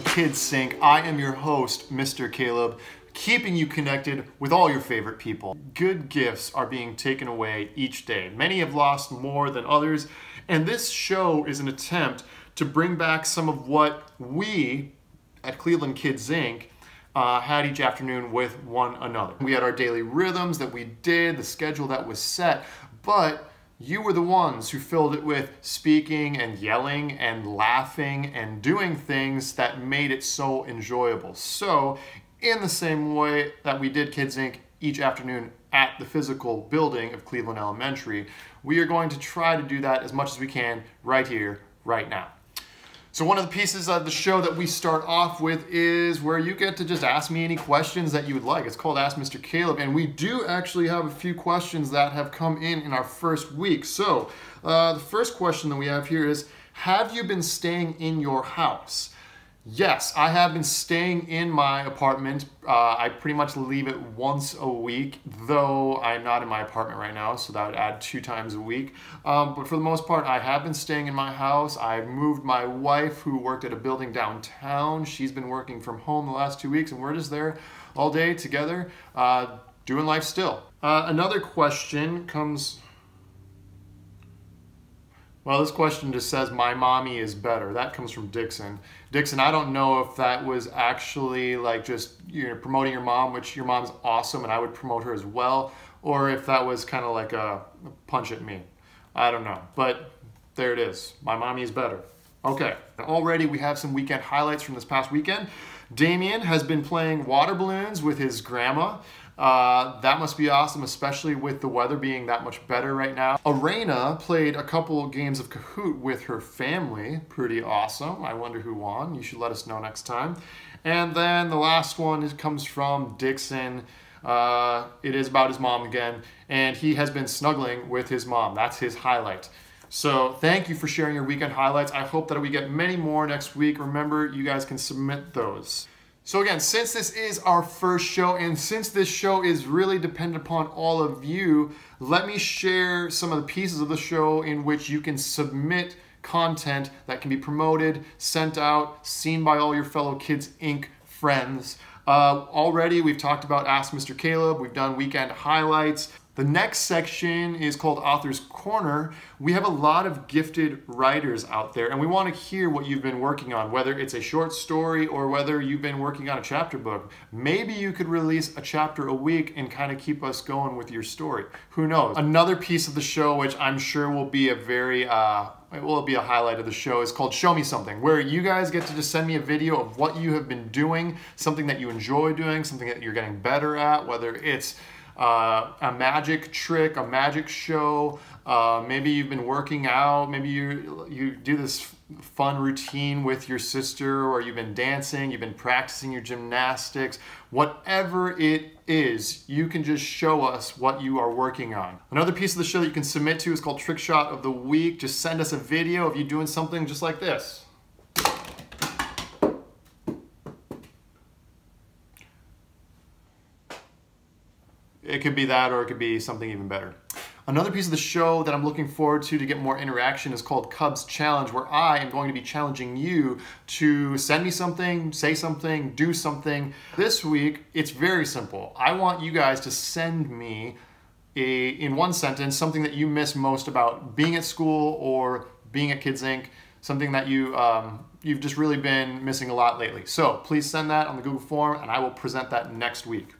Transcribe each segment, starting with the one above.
Kids Sync. I am your host, Mr. Caleb, keeping you connected with all your favorite people. Good gifts are being taken away each day. Many have lost more than others, and this show is an attempt to bring back some of what we at Cleveland Kids Inc. Had each afternoon with one another. We had our daily rhythms that we did, the schedule that was set, but you were the ones who filled it with speaking and yelling and laughing and doing things that made it so enjoyable. So, in the same way that we did Kids Inc. each afternoon at the physical building of Cleveland Elementary, we are going to try to do that as much as we can right here, right now. So one of the pieces of the show that we start off with is where you get to just ask me any questions that you would like. It's called Ask Mr. Caleb, and we do actually have a few questions that have come in our first week. So the first question that we have here is, have you been staying in your house? Yes, I have been staying in my apartment. I pretty much leave it once a week, though I'm not in my apartment right now, so that would add 2 times a week. But for the most part, I have been staying in my house. I moved my wife, who worked at a building downtown. She's been working from home the last 2 weeks, and we're just there all day together, doing life still. Another question comes... Well, this question just says, my mommy is better. That comes from Dixon. Dixon, I don't know if that was actually like just promoting your mom, which your mom's awesome and I would promote her as well, or if that was kind of like a punch at me. I don't know, but there it is. My mommy is better. Okay, already we have some weekend highlights from this past weekend. Damien has been playing water balloons with his grandma. That must be awesome, especially with the weather being that much better right now. Arena played a couple games of Kahoot with her family. Pretty awesome. I wonder who won. You should let us know next time. And then the last one comes from Dixon. It is about his mom again, and he has been snuggling with his mom. That's his highlight. So thank you for sharing your weekend highlights. I hope that we get many more next week. Remember, you guys can submit those. So again, since this is our first show, and since this show is really dependent upon all of you, let me share some of the pieces of the show in which you can submit content that can be promoted, sent out, seen by all your fellow Kids Inc. friends. Already we've talked about Ask Mr. Caleb, we've done weekend highlights. The next section is called Author's Corner. We have a lot of gifted writers out there, and we want to hear what you've been working on, whether it's a short story or whether you've been working on a chapter book. Maybe you could release a chapter a week and kind of keep us going with your story. Who knows? Another piece of the show, which I'm sure will be a very, it will be a highlight of the show, is called Show Me Something, where you guys get to just send me a video of what you have been doing, something that you enjoy doing, something that you're getting better at, whether it's a magic trick, a magic show, maybe you've been working out, maybe you do this fun routine with your sister, or you've been dancing, you've been practicing your gymnastics. Whatever it is, you can just show us what you are working on. Another piece of the show that you can submit to is called Trick Shot of the Week. Just send us a video of you doing something just like this. It could be that, or it could be something even better. Another piece of the show that I'm looking forward to get more interaction is called Cubs Challenge, where I am going to be challenging you to send me something, say something, do something. This week, it's very simple. I want you guys to send me, in one sentence, something that you miss most about being at school or being at Kids Inc., something that you've just really been missing a lot lately. So please send that on the Google form, and I will present that next week.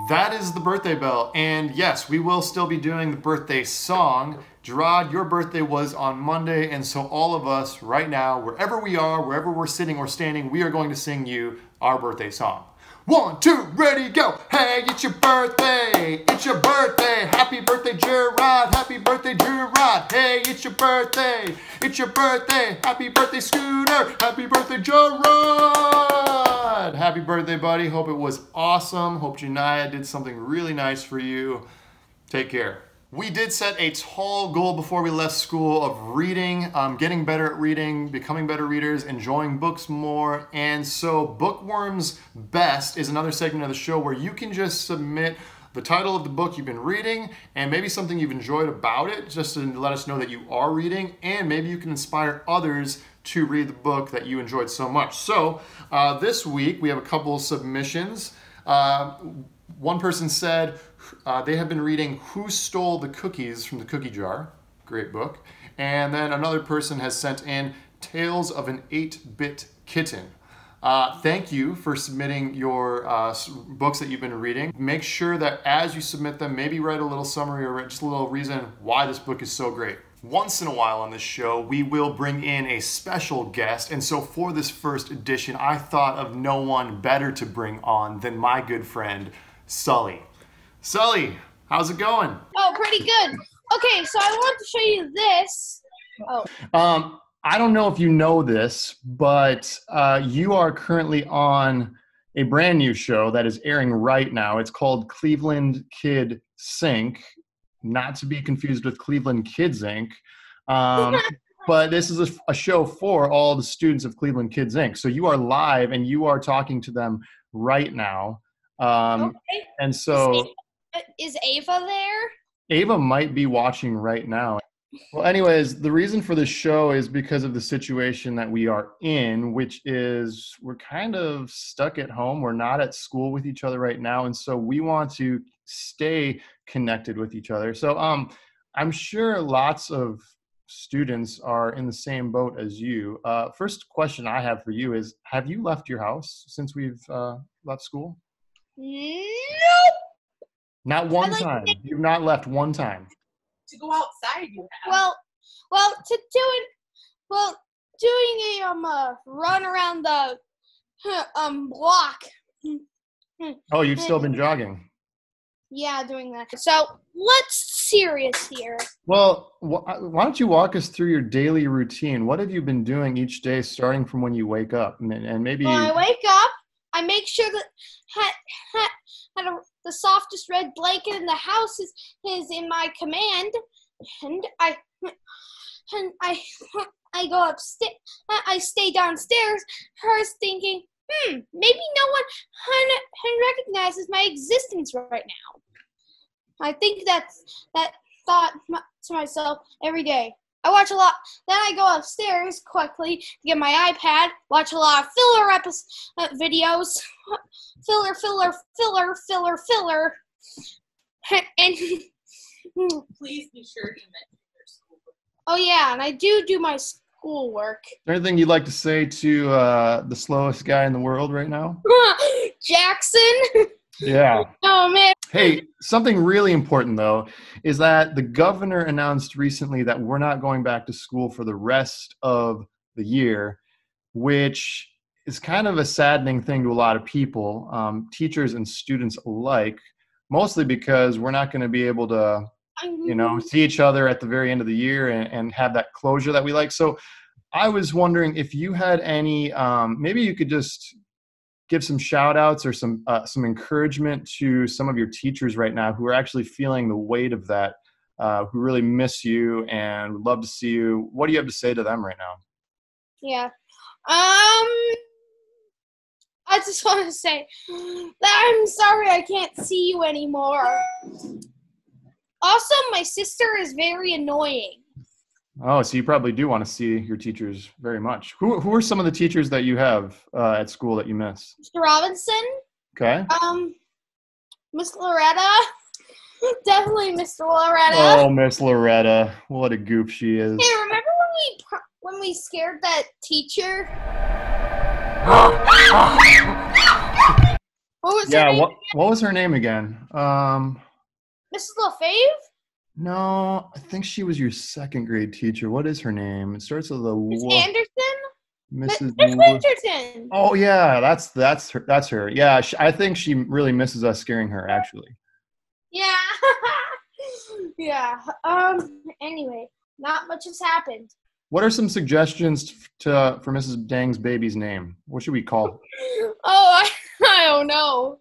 That is the birthday bell, and yes, we will still be doing the birthday song. Gerard, your birthday was on Monday, and so all of us right now, wherever we are, wherever we're sitting or standing, we are going to sing you our birthday song. 1, 2, ready, go! Hey, it's your birthday! It's your birthday! Happy birthday, Gerard! Happy birthday, Gerard! Hey, it's your birthday! It's your birthday! Happy birthday, Scooter! Happy birthday, Gerard! Happy birthday, buddy. Hope it was awesome. Hope Janiyah did something really nice for you. Take care. We did set a tall goal before we left school of reading, getting better at reading, becoming better readers, enjoying books more. And so Bookworms Best is another segment of the show where you can just submit the title of the book you've been reading, and maybe something you've enjoyed about it, just to let us know that you are reading, and maybe you can inspire others to read the book that you enjoyed so much. So this week we have a couple of submissions. One person said they have been reading Who Stole the Cookies from the Cookie Jar. Great book. And then another person has sent in Tales of an 8-Bit Kitten. Thank you for submitting your books that you've been reading. Make sure that as you submit them, maybe write a little summary or just a little reason why this book is so great. Once in a while on this show, we will bring in a special guest. And so for this first edition, I thought of no one better to bring on than my good friend, Sully. Sully, how's it going? Oh, pretty good. Okay, so I want to show you this. Oh. I don't know if you know this, but you are currently on a brand new show that is airing right now. It's called Cleveland Kid Sync, not to be confused with Cleveland Kids Inc. But this is a show for all the students of Cleveland Kids Inc. So you are live and you are talking to them right now. Okay. And so Is Ava there? Ava might be watching right now. Well, anyways, the reason for this show is because of the situation that we are in, which is we're kind of stuck at home. We're not at school with each other right now. And so we want to stay connected with each other. So I'm sure lots of students are in the same boat as you. First question I have for you is, have you left your house since we've left school? Nope. Not one time. You've not left one time. To go outside, you have. Well, doing a run around the block. Oh, you've still been jogging. Yeah, doing that. So let's serious here. Well, why don't you walk us through your daily routine? What have you been doing each day, starting from when you wake up, and maybe? When I wake up, I make sure that the softest red blanket in the house is in my command, and I go upstairs. I stay downstairs, thinking, maybe no one recognizes my existence right now. I think that thought to myself every day. I watch a lot. Then I go upstairs quickly to get my iPad, watch a lot of filler videos. Filler. And Please be sure to mention your school. oh yeah, and I do my schoolwork. Is there anything you'd like to say to the slowest guy in the world right now? Jackson. Yeah. Oh man. Hey, something really important though is that the governor announced recently that we're not going back to school for the rest of the year, which is kind of a saddening thing to a lot of people, teachers and students alike, mostly because we're not going to be able to, see each other at the very end of the year and have that closure that we like. So I was wondering if you had any, maybe you could just give some shout outs or some encouragement to some of your teachers right now who are actually feeling the weight of that, who really miss you and would love to see you. What do you have to say to them right now? Yeah. I just want to say that I'm sorry I can't see you anymore. Also, my sister is very annoying. Oh, so you probably do want to see your teachers very much. Who are some of the teachers that you have at school that you miss? Mr. Robinson. Okay. Miss Loretta. Definitely Mr. Loretta. Oh, Miss Loretta. What a goof she is. Hey, remember when we scared that teacher? What was her name? What was her name again? Mrs. LaFave? No, I think she was your second grade teacher. What is her name? It starts with a Miss Anderson? Mrs. Miss Winterton. Oh yeah, that's her. Yeah, I think she really misses us scaring her actually. Yeah. Yeah. Anyway, not much has happened. What are some suggestions for Mrs. Dang's baby's name? What should we call her? Oh, I don't know.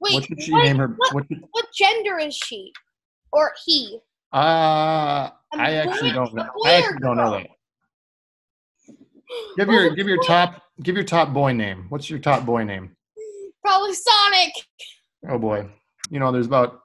Wait, what should she name her? What gender is she? Or he? I actually don't know. I actually don't know that. Give your top boy name. What's your top boy name? Probably Sonic. Oh boy. you know, there's about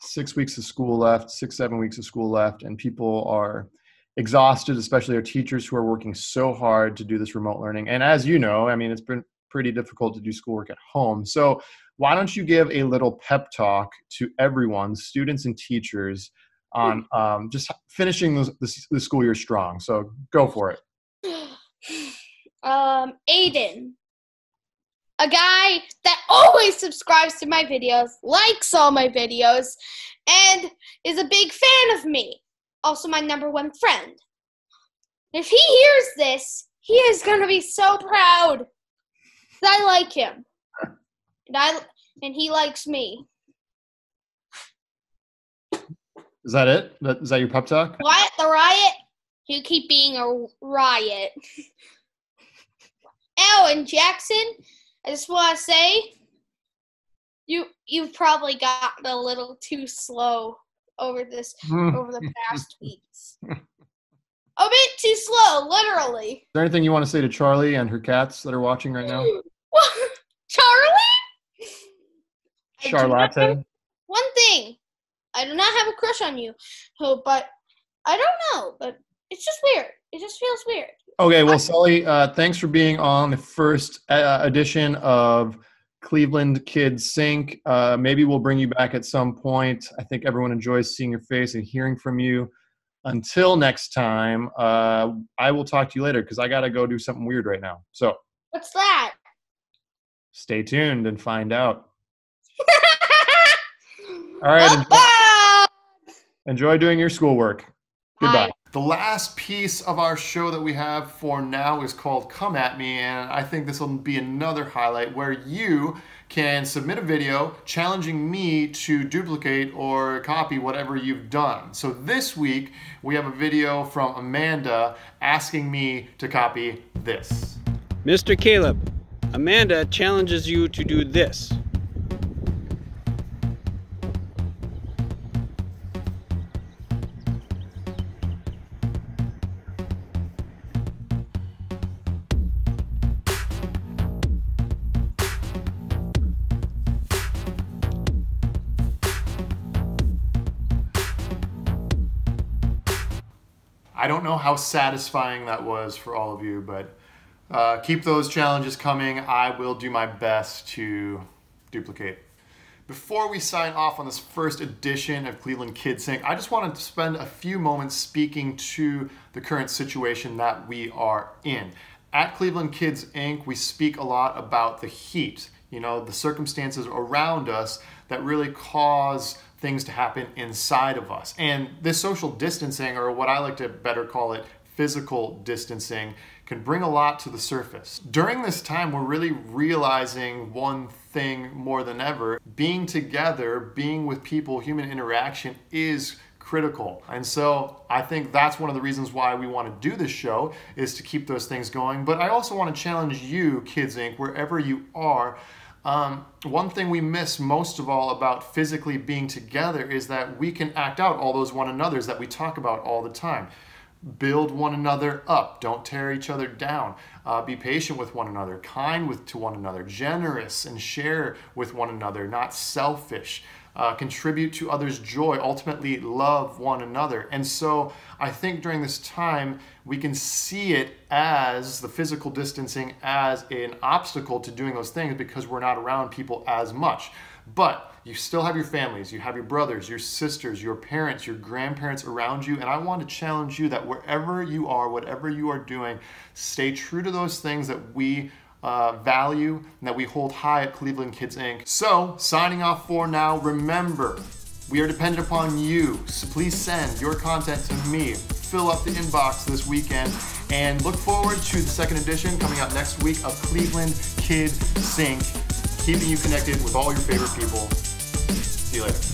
6 weeks of school left, 7 weeks of school left, and people are exhausted, especially our teachers who are working so hard to do this remote learning. And as you know, I mean, it's been pretty difficult to do schoolwork at home. So why don't you give a little pep talk to everyone, students and teachers, on just finishing the school year strong. So go for it. Aiden, a guy that always subscribes to my videos, likes all my videos, and is a big fan of me. Also my #1 friend. If he hears this, he is going to be so proud that I like him. And he likes me. Is that it? Is that your pep talk? Wyatt the Riot, you keep being a riot. Oh, and Jackson, I just want to say, you've probably gotten a little too slow over the past weeks. A bit too slow, literally. Is there anything you want to say to Charlie and her cats that are watching right now? Charlie? Charlotte. One thing. I do not have a crush on you, but I don't know, but it's just weird. It just feels weird. Okay, well, Sully, thanks for being on the first edition of Cleveland Kids Sync. Maybe we'll bring you back at some point. I think everyone enjoys seeing your face and hearing from you. Until next time, I will talk to you later because I got to go do something weird right now. So, what's that? Stay tuned and find out. All right. Enjoy doing your schoolwork. Goodbye. The last piece of our show that we have for now is called Come At Me, and I think this will be another highlight where you can submit a video challenging me to duplicate or copy whatever you've done. So this week, we have a video from Amanda asking me to copy this. Mr. Caleb, Amanda challenges you to do this. I don't know how satisfying that was for all of you, but keep those challenges coming. I will do my best to duplicate. Before we sign off on this first edition of Cleveland Kids Sync, I just wanted to spend a few moments speaking to the current situation that we are in. At Cleveland Kids Inc., we speak a lot about the heat, you know, the circumstances around us that really cause things to happen inside of us. And this social distancing, or what I like to better call it, physical distancing, can bring a lot to the surface. During this time, we're really realizing one thing more than ever. Being together, being with people, human interaction is critical. And so I think that's one of the reasons why we want to do this show, is to keep those things going. But I also want to challenge you, Kids Inc., wherever you are. One thing we miss most of all about physically being together is that we can act out all those one another's that we talk about all the time. Build one another up. Don't tear each other down. Be patient with one another, kind to one another, generous and share with one another, not selfish. Contribute to others' joy, ultimately love one another. And so I think during this time, we can see it as the physical distancing as an obstacle to doing those things because we're not around people as much. But you still have your families, you have your brothers, your sisters, your parents, your grandparents around you. And I want to challenge you that wherever you are, whatever you are doing, stay true to those things that we value and that we hold high at Cleveland Kids Inc. So, signing off for now, remember, we are dependent upon you. So please send your content to me. Fill up the inbox this weekend and look forward to the second edition coming out next week of Cleveland Kids Sync, keeping you connected with all your favorite people. See you later.